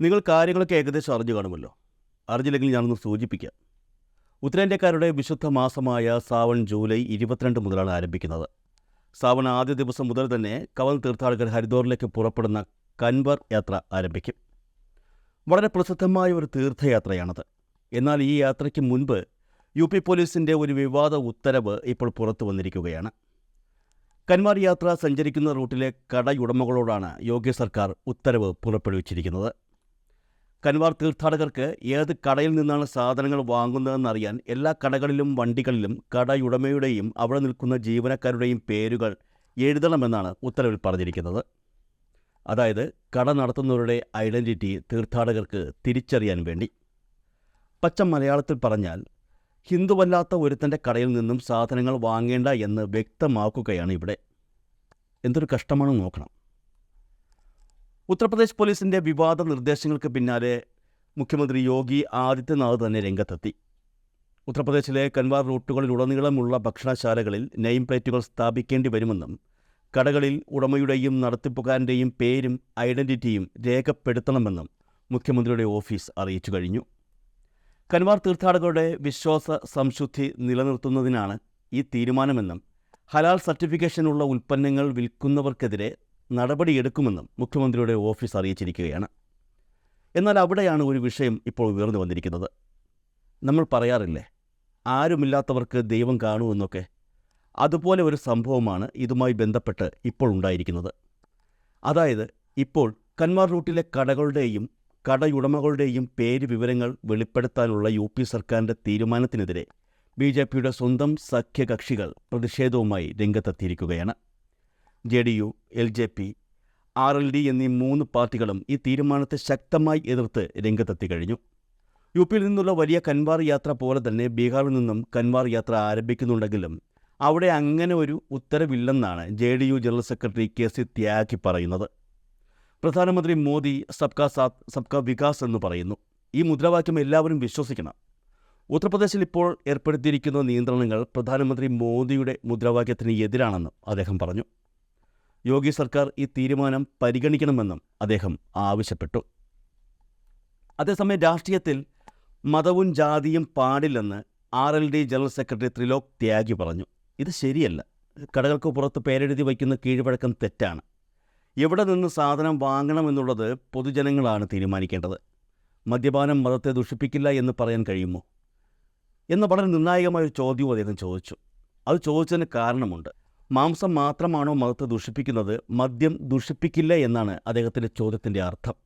നിങ്ങൾ കാര്യങ്ങളൊക്കെ ഏകദേശം അറിഞ്ഞു കാണുമല്ലോ. അറിഞ്ഞില്ലെങ്കിൽ ഞാനൊന്ന് സൂചിപ്പിക്കാം. ഉത്തരേന്ത്യക്കാരുടെ വിശുദ്ധ മാസമായ സാവൺ ജൂലൈ 22 മുതലാണ് ആരംഭിക്കുന്നത്. സാവൺ ആദ്യ ദിവസം മുതൽ തന്നെ കവൽ തീർത്ഥാടകർ ഹരിദ്വാറിലേക്ക് പുറപ്പെടുന്ന കൻവർ യാത്ര ആരംഭിക്കും. വളരെ പ്രസിദ്ധമായ ഒരു തീർത്ഥയാത്രയാണത്. എന്നാൽ ഈ യാത്രയ്ക്ക് മുൻപ് യു പി പോലീസിൻ്റെ ഒരു വിവാദ ഉത്തരവ് ഇപ്പോൾ പുറത്തു വന്നിരിക്കുകയാണ്. കൻവാർ യാത്ര സഞ്ചരിക്കുന്ന റൂട്ടിലെ കടയുടമകളോടാണ് യോഗി സർക്കാർ ഉത്തരവ് പുറപ്പെടുവിച്ചിരിക്കുന്നത്. കൻവാർ തീർത്ഥാടകർക്ക് ഏത് കടയിൽ നിന്നാണ് സാധനങ്ങൾ വാങ്ങുന്നതെന്നറിയാൻ എല്ലാ കടകളിലും വണ്ടികളിലും കടയുടമയുടെയും അവിടെ നിൽക്കുന്ന ജീവനക്കാരുടെയും പേരുകൾ എഴുതണമെന്നാണ് ഉത്തരവിൽ പറഞ്ഞിരിക്കുന്നത്. അതായത് കട നടത്തുന്നവരുടെ ഐഡൻറ്റിറ്റി തീർത്ഥാടകർക്ക് തിരിച്ചറിയാൻ വേണ്ടി. പച്ച മലയാളത്തിൽ പറഞ്ഞാൽ ഹിന്ദുവല്ലാത്ത ഒരുത്തൻ്റെ കടയിൽ നിന്നും സാധനങ്ങൾ വാങ്ങേണ്ട എന്ന് വ്യക്തമാക്കുകയാണ് ഇവിടെ. എന്തൊരു കഷ്ടമാണെന്ന് നോക്കണം. ഉത്തർപ്രദേശ് പോലീസിൻ്റെ വിവാദ നിർദ്ദേശങ്ങൾക്ക് പിന്നാലെ മുഖ്യമന്ത്രി യോഗി ആദിത്യനാഥ് തന്നെ രംഗത്തെത്തി. ഉത്തർപ്രദേശിലെ കൻവാർ റൂട്ടുകളിലുടനീളമുള്ള ഭക്ഷണശാലകളിൽ നെയിം പ്ലേറ്റുകൾ സ്ഥാപിക്കേണ്ടി വരുമെന്നും കടകളിൽ ഉടമയുടെയും നടത്തിപ്പുകാരൻ്റെയും പേരും ഐഡൻറ്റിറ്റിയും രേഖപ്പെടുത്തണമെന്നും മുഖ്യമന്ത്രിയുടെ ഓഫീസ് അറിയിച്ചു കഴിഞ്ഞു. കൻവാർ തീർത്ഥാടകരുടെ വിശ്വാസ സംശുദ്ധി നിലനിർത്തുന്നതിനാണ് ഈ തീരുമാനമെന്നും ഹലാൽ സർട്ടിഫിക്കേഷനുള്ള ഉൽപ്പന്നങ്ങൾ വിൽക്കുന്നവർക്കെതിരെ നടപടിയെടുക്കുമെന്നും മുഖ്യമന്ത്രിയുടെ ഓഫീസ് അറിയിച്ചിരിക്കുകയാണ്. എന്നാൽ അവിടെയാണ് ഒരു വിഷയം ഇപ്പോൾ ഉയർന്നു വന്നിരിക്കുന്നത്. നമ്മൾ പറയാറില്ലേ, ആരുമില്ലാത്തവർക്ക് ദൈവം കാണുമെന്നൊക്കെ. അതുപോലെ ഒരു സംഭവമാണ് ഇതുമായി ബന്ധപ്പെട്ട് ഇപ്പോൾ ഉണ്ടായിരിക്കുന്നത്. അതായത് ഇപ്പോൾ കൻവാർ റൂട്ടിലെ കടകളുടെയും കടയുടമകളുടെയും പേര് വിവരങ്ങൾ വെളിപ്പെടുത്താനുള്ള യു പി സർക്കാരിൻ്റെ തീരുമാനത്തിനെതിരെ BJPയുടെ സ്വന്തം സഖ്യകക്ഷികൾ പ്രതിഷേധവുമായി രംഗത്തെത്തിയിരിക്കുകയാണ്. JDU, LJP, RLD എന്നീ 3 പാർട്ടികളും ഈ തീരുമാനത്തെ ശക്തമായി എതിർത്ത് രംഗത്തെത്തി കഴിഞ്ഞു. യു പിയിൽ നിന്നുള്ള വലിയ കൻവാർ യാത്ര പോലെ തന്നെ ബീഹാറിൽ നിന്നും കൻവാർ യാത്ര ആരംഭിക്കുന്നുണ്ടെങ്കിലും അവിടെ അങ്ങനെ ഒരു ഉത്തരവില്ലെന്നാണ് JDU ജനറൽ സെക്രട്ടറി KC ത്യാഗി പറയുന്നത്. പ്രധാനമന്ത്രി മോദി സബ്കാ സാത്ത് സബ്കാ വികാസ് എന്ന് പറയുന്നു. ഈ മുദ്രാവാക്യം എല്ലാവരും വിശ്വസിക്കണം. ഉത്തർപ്രദേശിൽ ഇപ്പോൾ ഏർപ്പെടുത്തിയിരിക്കുന്ന നിയന്ത്രണങ്ങൾ പ്രധാനമന്ത്രി മോദിയുടെ മുദ്രാവാക്യത്തിന് എതിരാണെന്നും അദ്ദേഹം പറഞ്ഞു. യോഗി സർക്കാർ ഈ തീരുമാനം പരിഗണിക്കണമെന്നും അദ്ദേഹം ആവശ്യപ്പെട്ടു. അതേസമയം രാഷ്ട്രീയത്തിൽ മതവും ജാതിയും പാടില്ലെന്ന് RLD ജനറൽ സെക്രട്ടറി ത്രിലോക് ത്യാഗി പറഞ്ഞു. ഇത് ശരിയല്ല. കടകൾക്ക് പുറത്ത് പേരെഴുതി വയ്ക്കുന്ന കീഴ്വഴക്കം തെറ്റാണ്. എവിടെ നിന്ന് സാധനം വാങ്ങണമെന്നുള്ളത് പൊതുജനങ്ങളാണ് തീരുമാനിക്കേണ്ടത്. മദ്യപാനം മതത്തെ ദുഷിപ്പിക്കില്ല എന്ന് പറയാൻ കഴിയുമോ എന്ന വളരെ നിർണായകമായൊരു ചോദ്യവും അദ്ദേഹം ചോദിച്ചു. അത് ചോദിച്ചതിന് കാരണമുണ്ട്. മാംസം മാത്രമാണോ മതത്തെ ദുഷിപ്പിക്കുന്നത്, മദ്യം ദുഷിപ്പിക്കില്ല എന്നാണ് അദ്ദേഹത്തിൻ്റെ ചോദ്യത്തിൻ്റെ അർത്ഥം.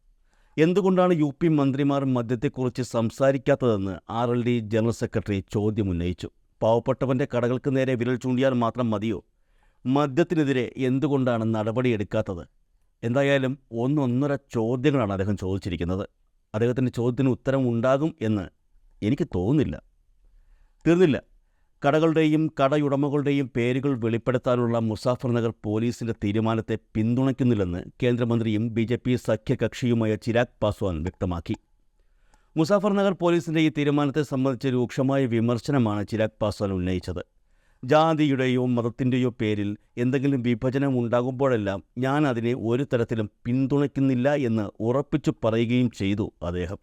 എന്തുകൊണ്ടാണ് യു പി മന്ത്രിമാർ മദ്യത്തെക്കുറിച്ച് സംസാരിക്കാത്തതെന്ന് RLD ജനറൽ സെക്രട്ടറി ചോദ്യമുന്നയിച്ചു. പാവപ്പെട്ടവൻ്റെ കടകൾക്ക് നേരെ വിരൽ ചൂണ്ടിയാൽ മാത്രം മതിയോ? മദ്യത്തിനെതിരെ എന്തുകൊണ്ടാണ് നടപടിയെടുക്കാത്തത്? എന്തായാലും ഒന്നൊന്നര ചോദ്യങ്ങളാണ് അദ്ദേഹം ചോദിച്ചിരിക്കുന്നത്. അദ്ദേഹത്തിൻ്റെ ചോദ്യത്തിന് ഉത്തരം ഉണ്ടാകും എന്ന് എനിക്ക് തോന്നുന്നില്ല. തീർന്നില്ല. കടകളുടെയും കടയുടമകളുടെയും പേരുകൾ വെളിപ്പെടുത്താനുള്ള മുസാഫർ നഗർ പോലീസിൻ്റെ തീരുമാനത്തെ പിന്തുണയ്ക്കുന്നില്ലെന്ന് കേന്ദ്രമന്ത്രിയും BJP സഖ്യകക്ഷിയുമായ ചിരാഗ് പാസ്വാൻ വ്യക്തമാക്കി. മുസാഫർ നഗർ പോലീസിൻ്റെ ഈ തീരുമാനത്തെ സംബന്ധിച്ച് രൂക്ഷമായ വിമർശനമാണ് ചിരാഗ് പാസ്വാൻ ഉന്നയിച്ചത്. ജാതിയുടെയോ മതത്തിൻ്റെയോ പേരിൽ എന്തെങ്കിലും വിഭജനം ഉണ്ടാകുമ്പോഴെല്ലാം ഞാൻ അതിനെ ഒരു തരത്തിലും പിന്തുണയ്ക്കുന്നില്ല എന്ന് ഉറപ്പിച്ചു പറയുകയും ചെയ്തു അദ്ദേഹം.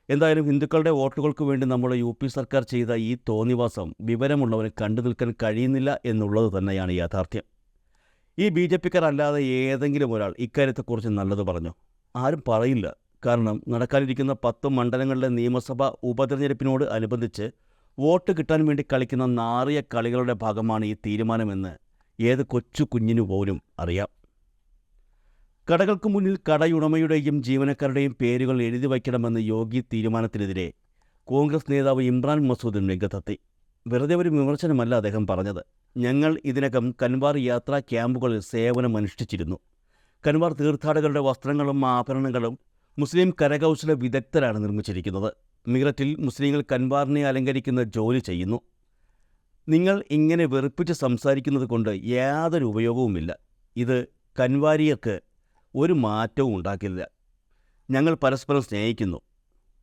എന്തായാലും ഹിന്ദുക്കളുടെ വോട്ടുകൾക്ക് വേണ്ടി നമ്മുടെ യു പി സർക്കാർ ചെയ്ത ഈ തോന്നിവാസം വിവരമുള്ളവന് കണ്ടു നിൽക്കാൻ കഴിയുന്നില്ല എന്നുള്ളത് തന്നെയാണ് യാഥാർത്ഥ്യം. ഈ BJPക്കാർ അല്ലാതെ ഏതെങ്കിലും ഒരാൾ ഇക്കാര്യത്തെക്കുറിച്ച് നല്ലത് പറഞ്ഞു? ആരും പറയില്ല. കാരണം നടക്കാനിരിക്കുന്ന 10 മണ്ഡലങ്ങളിലെ നിയമസഭാ ഉപതെരഞ്ഞെടുപ്പിനോട് അനുബന്ധിച്ച് വോട്ട് കിട്ടാൻ വേണ്ടി കളിക്കുന്ന നാറിയ കളികളുടെ ഭാഗമാണ് ഈ തീരുമാനമെന്ന് ഏത് കൊച്ചു കുഞ്ഞിനു പോലും അറിയാം. കടകൾക്ക് മുന്നിൽ കടയുടമയുടെയും ജീവനക്കാരുടെയും പേരുകൾ എഴുതി വയ്ക്കണമെന്ന് യോഗി തീരുമാനത്തിനെതിരെ കോൺഗ്രസ് നേതാവ് ഇമ്രാൻ മസൂദും രംഗത്തെത്തി. വെറുതെ ഒരു വിമർശനമല്ല അദ്ദേഹം പറഞ്ഞത്. ഞങ്ങൾ ഇതിനകം കൻവാർ യാത്രാ ക്യാമ്പുകളിൽ സേവനമനുഷ്ഠിച്ചിരുന്നു. കൻവാർ തീർത്ഥാടകരുടെ വസ്ത്രങ്ങളും ആഭരണങ്ങളും മുസ്ലിം കരകൗശല വിദഗ്ധരാണ് നിർമ്മിച്ചിരിക്കുന്നത്. മീററ്റിൽ മുസ്ലിങ്ങൾ കൻവാറിനെ അലങ്കരിക്കുന്ന ജോലി ചെയ്യുന്നു. നിങ്ങൾ ഇങ്ങനെ വെറുപ്പിച്ച് സംസാരിക്കുന്നത് കൊണ്ട് യാതൊരു ഉപയോഗവുമില്ല. ഇത് കൻവാരിയർക്ക് ഒരു മാറ്റവും ഉണ്ടാക്കില്ല. ഞങ്ങൾ പരസ്പരം സ്നേഹിക്കുന്നു.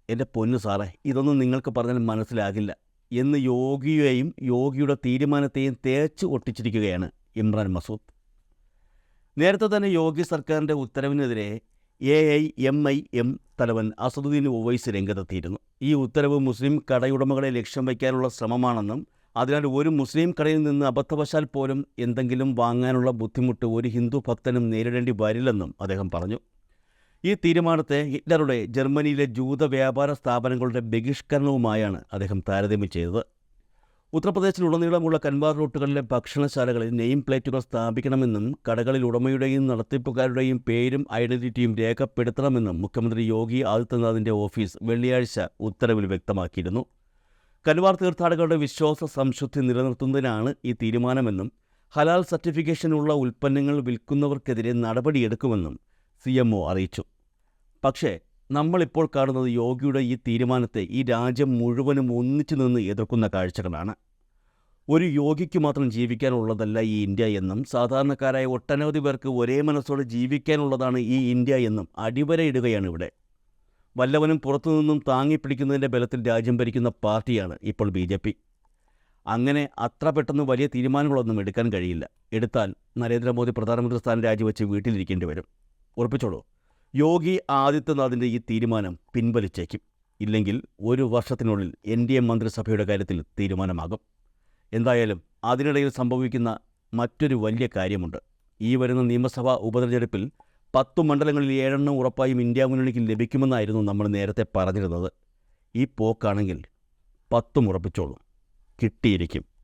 എൻ്റെ പൊന്നു സാറേ, ഇതൊന്നും നിങ്ങൾക്ക് പറഞ്ഞാൽ മനസ്സിലാകില്ല എന്ന് യോഗിയെയും യോഗിയുടെ തീരുമാനത്തെയും തേച്ച് ഒട്ടിച്ചിരിക്കുകയാണ് ഇമ്രാൻ മസൂദ്. നേരത്തെ തന്നെ യോഗി സർക്കാരിൻ്റെ ഉത്തരവിനെതിരെ AIMIM തലവൻ അസദുദ്ദീൻ ഒവൈസി രംഗത്തെത്തിയിരുന്നു. ഈ ഉത്തരവ് മുസ്ലിം കടയുടമകളെ ലക്ഷ്യം വയ്ക്കാനുള്ള ശ്രമമാണെന്നും അതിനാൽ ഒരു മുസ്ലിം കടയിൽ നിന്ന് അബദ്ധവശാൽ പോലും എന്തെങ്കിലും വാങ്ങാനുള്ള ബുദ്ധിമുട്ട് ഒരു ഹിന്ദു ഭക്തനും നേരിടേണ്ടി വരില്ലെന്നും അദ്ദേഹം പറഞ്ഞു. ഈ തീരുമാനത്തെ ഹിറ്റ്ലറുടെ ജർമ്മനിയിലെ ജൂത വ്യാപാര സ്ഥാപനങ്ങളുടെ ബഹിഷ്കരണവുമായാണ് അദ്ദേഹം താരതമ്യം ചെയ്തത്. ഉത്തർപ്രദേശിലുടനീളമുള്ള കൻവാർ റൂട്ടുകളിലെ ഭക്ഷണശാലകളിൽ നെയിം പ്ലേറ്റുകൾ സ്ഥാപിക്കണമെന്നും കടകളിൽ ഉടമയുടെയും നടത്തിപ്പുകാരുടെയും പേരും ഐഡന്റിറ്റിയും രേഖപ്പെടുത്തണമെന്നും മുഖ്യമന്ത്രി യോഗി ആദിത്യനാഥിൻ്റെ ഓഫീസ് വെള്ളിയാഴ്ച ഉത്തരവിൽ വ്യക്തമാക്കിയിരുന്നു. കൻവാർ തീർത്ഥാടകരുടെ വിശ്വാസ സംശുദ്ധി നിലനിർത്തുന്നതിനാണ് ഈ തീരുമാനമെന്നും ഹലാൽ സർട്ടിഫിക്കേഷനുള്ള ഉൽപ്പന്നങ്ങൾ വിൽക്കുന്നവർക്കെതിരെ നടപടിയെടുക്കുമെന്നും CMO അറിയിച്ചു. പക്ഷേ നമ്മളിപ്പോൾ കാണുന്നത് യോഗിയുടെ ഈ തീരുമാനത്തെ ഈ രാജ്യം മുഴുവനും ഒന്നിച്ചു നിന്ന് എതിർക്കുന്ന കാഴ്ചകളാണ്. ഒരു യോഗിക്ക് മാത്രം ജീവിക്കാനുള്ളതല്ല ഈ ഇന്ത്യ എന്നും സാധാരണക്കാരായ ഒട്ടനവധി പേർക്ക് ഒരേ മനസ്സോടെ ജീവിക്കാനുള്ളതാണ് ഈ ഇന്ത്യ എന്നും അടിവരയിടുകയാണ് ഇവിടെ. വല്ലവനും പുറത്തുനിന്നും താങ്ങിപ്പിടിക്കുന്നതിൻ്റെ ബലത്തിൽ രാജ്യം ഭരിക്കുന്ന പാർട്ടിയാണ് ഇപ്പോൾ BJP. അങ്ങനെ അത്ര പെട്ടെന്ന് വലിയ തീരുമാനങ്ങളൊന്നും എടുക്കാൻ കഴിയില്ല. എടുത്താൽ നരേന്ദ്രമോദി പ്രധാനമന്ത്രി സ്ഥാനം രാജിവെച്ച് വീട്ടിലിരിക്കേണ്ടി വരും. ഉറപ്പിച്ചോളൂ, യോഗി ആദിത്യനാഥിൻ്റെ ഈ തീരുമാനം പിൻവലിച്ചേക്കും. ഇല്ലെങ്കിൽ 1 വർഷത്തിനുള്ളിൽ NDA മന്ത്രിസഭയുടെ കാര്യത്തിൽ തീരുമാനമാകും. എന്തായാലും അതിനിടയിൽ സംഭവിക്കുന്ന മറ്റൊരു വലിയ കാര്യമുണ്ട്. ഈ വരുന്ന നിയമസഭാ ഉപതെരഞ്ഞെടുപ്പിൽ 10 മണ്ഡലങ്ങളിൽ 7 ഉറപ്പായും ഇന്ത്യ മുന്നണിക്ക് ലഭിക്കുമെന്നായിരുന്നു നമ്മൾ നേരത്തെ പറഞ്ഞിരുന്നത്. ഈ പോക്കാണെങ്കിൽ 10 ഉറപ്പിച്ചോളൂ, കിട്ടിയിരിക്കും.